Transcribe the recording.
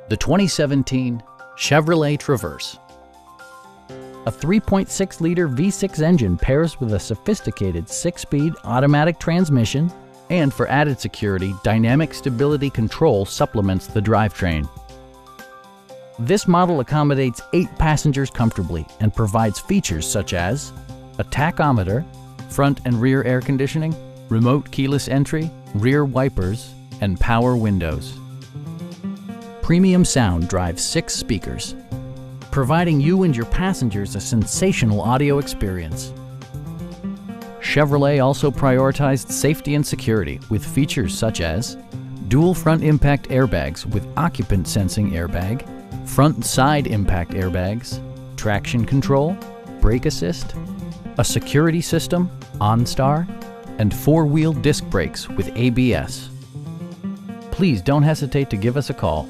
The 2017 Chevrolet Traverse. A 3.6-liter V6 engine pairs with a sophisticated 6-speed automatic transmission, and for added security, dynamic stability control supplements the drivetrain. This model accommodates 8 passengers comfortably and provides features such as a tachometer, front and rear air conditioning, remote keyless entry, rear wipers, and power windows. Premium sound drives 6 speakers, providing you and your passengers a sensational audio experience. Chevrolet also prioritized safety and security with features such as dual front impact airbags with occupant sensing airbag, front and side impact airbags, traction control, brake assist, a security system, OnStar, and 4-wheel disc brakes with ABS. Please don't hesitate to give us a call.